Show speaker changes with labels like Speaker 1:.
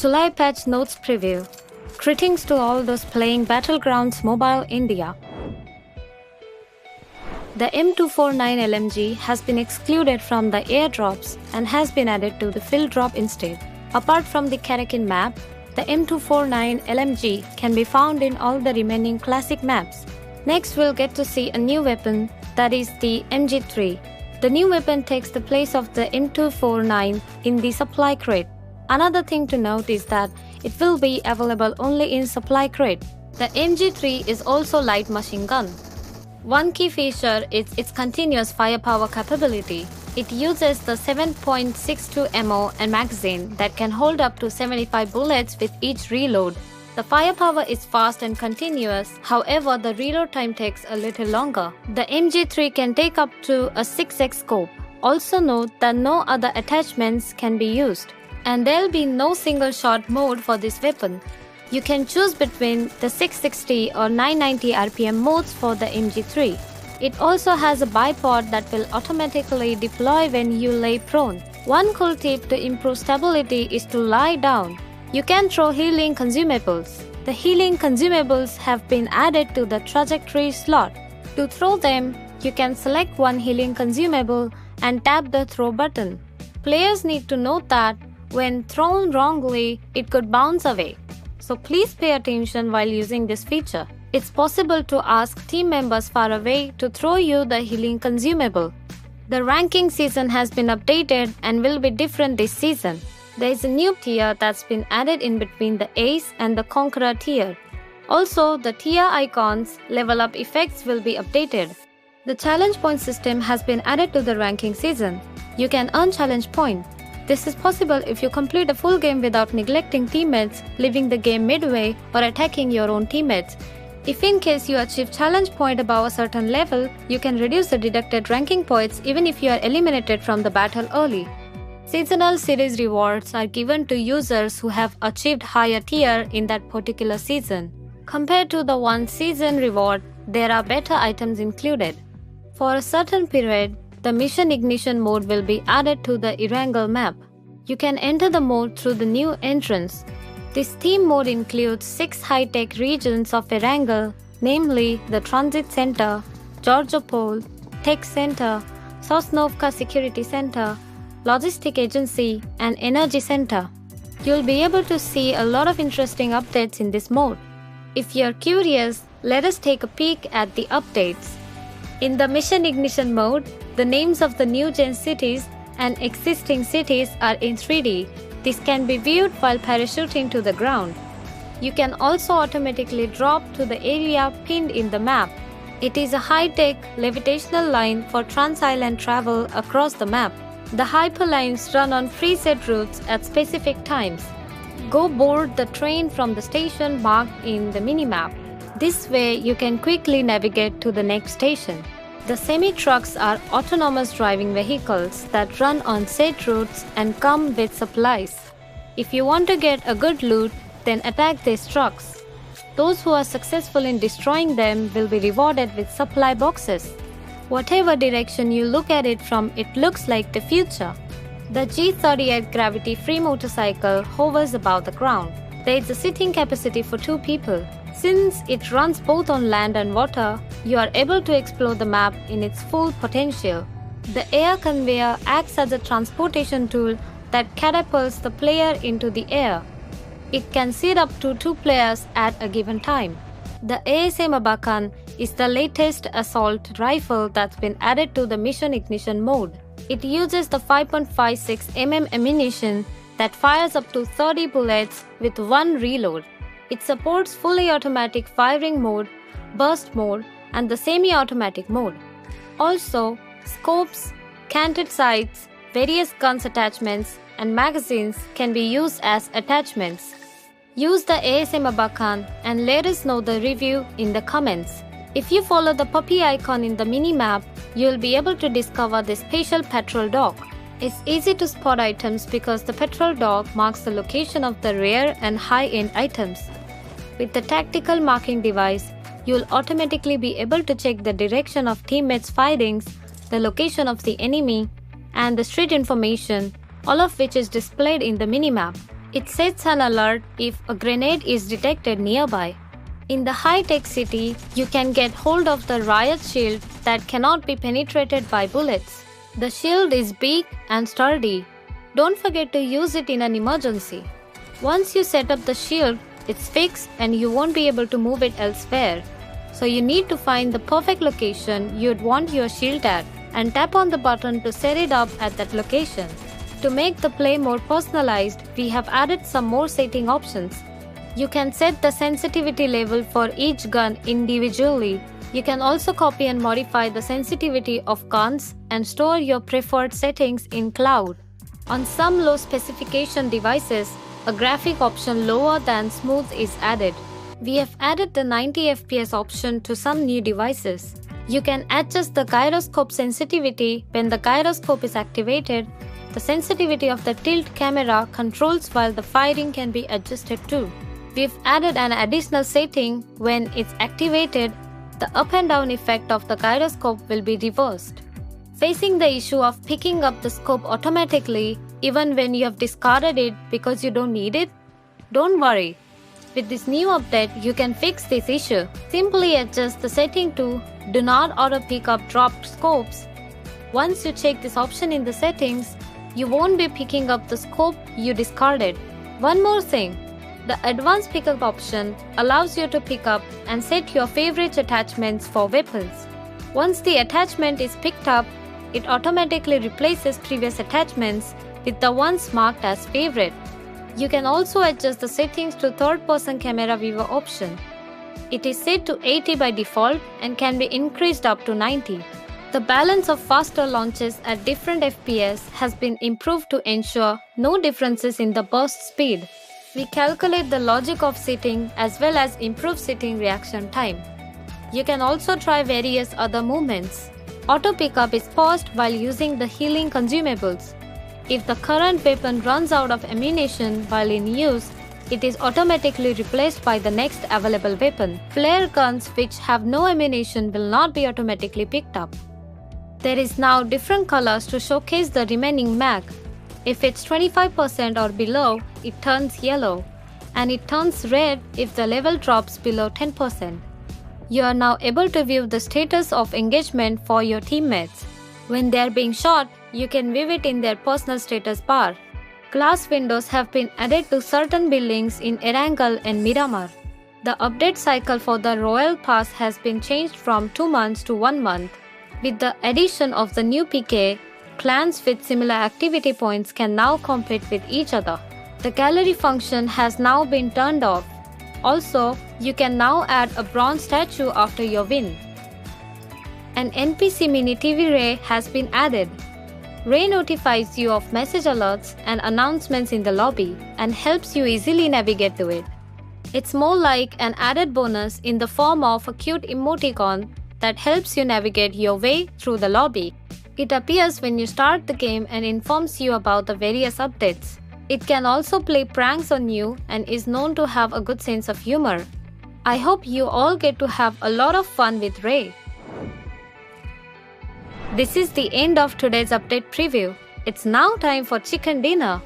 Speaker 1: July Patch Notes Preview. Greetings to all those playing Battlegrounds Mobile India. The M249 LMG has been excluded from the airdrops and has been added to the field drop instead. Apart from the Karakin map, the M249 LMG can be found in all the remaining classic maps. Next, we'll get to see a new weapon, that is the MG3. The new weapon takes the place of the M249 in the supply crate. Another thing to note is that it will be available only in supply crate. The MG3 is also light machine gun. One key feature is its continuous firepower capability. It uses the 7.62 MO and magazine that can hold up to 75 bullets with each reload. The firepower is fast and continuous, however the reload time takes a little longer. The MG3 can take up to a 6x scope. Also note that no other attachments can be used. And there'll be no single shot mode for this weapon. You can choose between the 660 or 990 RPM modes for the MG3. It also has a bipod that will automatically deploy when you lay prone. One cool tip to improve stability is to lie down. You can throw healing consumables. The healing consumables have been added to the trajectory slot. To throw them, you can select one healing consumable and tap the throw button. Players need to note that when thrown wrongly, it could bounce away. So please pay attention while using this feature. It's possible to ask team members far away to throw you the healing consumable. The ranking season has been updated and will be different this season. There is a new tier that's been added in between the Ace and the Conqueror tier. Also, the tier icons, level up effects will be updated. The challenge point system has been added to the ranking season. You can earn challenge point. This is possible if you complete a full game without neglecting teammates, leaving the game midway, or attacking your own teammates. If in case you achieve challenge point above a certain level, you can reduce the deducted ranking points even if you are eliminated from the battle early. Seasonal series rewards are given to users who have achieved higher tier in that particular season. Compared to the one season reward, there are better items included. For a certain period, the mission ignition mode will be added to the Erangel map. You can enter the mode through the new entrance. This theme mode includes 6 high-tech regions of Erangel, namely the Transit Center, Georgopol, Tech Center, Sosnovka Security Center, Logistic Agency, and Energy Center. You'll be able to see a lot of interesting updates in this mode. If you're curious, let us take a peek at the updates. In the Mission Ignition mode, the names of the new gen cities and existing cities are in 3D. This can be viewed while parachuting to the ground. You can also automatically drop to the area pinned in the map. It is a high-tech levitational line for trans-island travel across the map. The hyperlines run on preset routes at specific times. Go board the train from the station marked in the minimap. This way, you can quickly navigate to the next station. The semi-trucks are autonomous driving vehicles that run on set routes and come with supplies. If you want to get a good loot, then attack these trucks. Those who are successful in destroying them will be rewarded with supply boxes. Whatever direction you look at it from, it looks like the future. The G38 gravity-free motorcycle hovers above the ground. There is a sitting capacity for 2 people. Since it runs both on land and water, you are able to explore the map in its full potential. The air conveyor acts as a transportation tool that catapults the player into the air. It can seat up to 2 players at a given time. The ASM Abakan is the latest assault rifle that's been added to the Mission Ignition mode. It uses the 5.56 mm ammunition that fires up to 30 bullets with 1 reload. It supports fully automatic firing mode, burst mode, and the semi-automatic mode. Also, scopes, canted sights, various guns attachments, and magazines can be used as attachments. Use the ASM Abakan and let us know the review in the comments. If you follow the puppy icon in the mini-map, you'll be able to discover the special Petrol Dock. It's easy to spot items because the Petrol Dock marks the location of the rare and high-end items. With the tactical marking device, you'll automatically be able to check the direction of teammates' firings, the location of the enemy, and the street information, all of which is displayed in the minimap. It sets an alert if a grenade is detected nearby. In the high-tech city, you can get hold of the riot shield that cannot be penetrated by bullets. The shield is big and sturdy. Don't forget to use it in an emergency. Once you set up the shield, it's fixed and you won't be able to move it elsewhere. So you need to find the perfect location you'd want your shield at and tap on the button to set it up at that location. To make the play more personalized, we have added some more setting options. You can set the sensitivity level for each gun individually. You can also copy and modify the sensitivity of guns and store your preferred settings in cloud. On some low specification devices, a graphic option lower than smooth is added. We have added the 90 FPS option to some new devices. You can adjust the gyroscope sensitivity when the gyroscope is activated. The sensitivity of the tilt camera controls while the firing can be adjusted too. We've added an additional setting when it's activated. The up and down effect of the gyroscope will be reversed. Facing the issue of picking up the scope automatically even when you have discarded it because you don't need it? Don't worry. With this new update, you can fix this issue. Simply adjust the setting to Do Not Auto Pick Up Dropped Scopes. Once you check this option in the settings, you won't be picking up the scope you discarded. One more thing. The Advanced Pickup option allows you to pick up and set your favorite attachments for weapons. Once the attachment is picked up, it automatically replaces previous attachments with the ones marked as favorite. You can also adjust the settings to third-person camera viewer option. It is set to 80 by default and can be increased up to 90. The balance of faster launches at different FPS has been improved to ensure no differences in the burst speed. We calculate the logic of setting as well as improve setting reaction time. You can also try various other movements. Auto pickup is paused while using the healing consumables. If the current weapon runs out of ammunition while in use, it is automatically replaced by the next available weapon. Flare guns which have no ammunition will not be automatically picked up. There is now different colors to showcase the remaining mag. If it's 25% or below, it turns yellow, and it turns red if the level drops below 10%. You are now able to view the status of engagement for your teammates. When they are being shot, you can view it in their personal status bar. Glass windows have been added to certain buildings in Erangel and Miramar. The update cycle for the Royal Pass has been changed from 2 months to 1 month. With the addition of the new PK, clans with similar activity points can now compete with each other. The gallery function has now been turned off. Also, you can now add a bronze statue after your win. An NPC mini TV Ray has been added. Ray notifies you of message alerts and announcements in the lobby and helps you easily navigate to it. It's more like an added bonus in the form of a cute emoticon that helps you navigate your way through the lobby. It appears when you start the game and informs you about the various updates. It can also play pranks on you and is known to have a good sense of humor. I hope you all get to have a lot of fun with Ray. This is the end of today's update preview. It's now time for chicken dinner.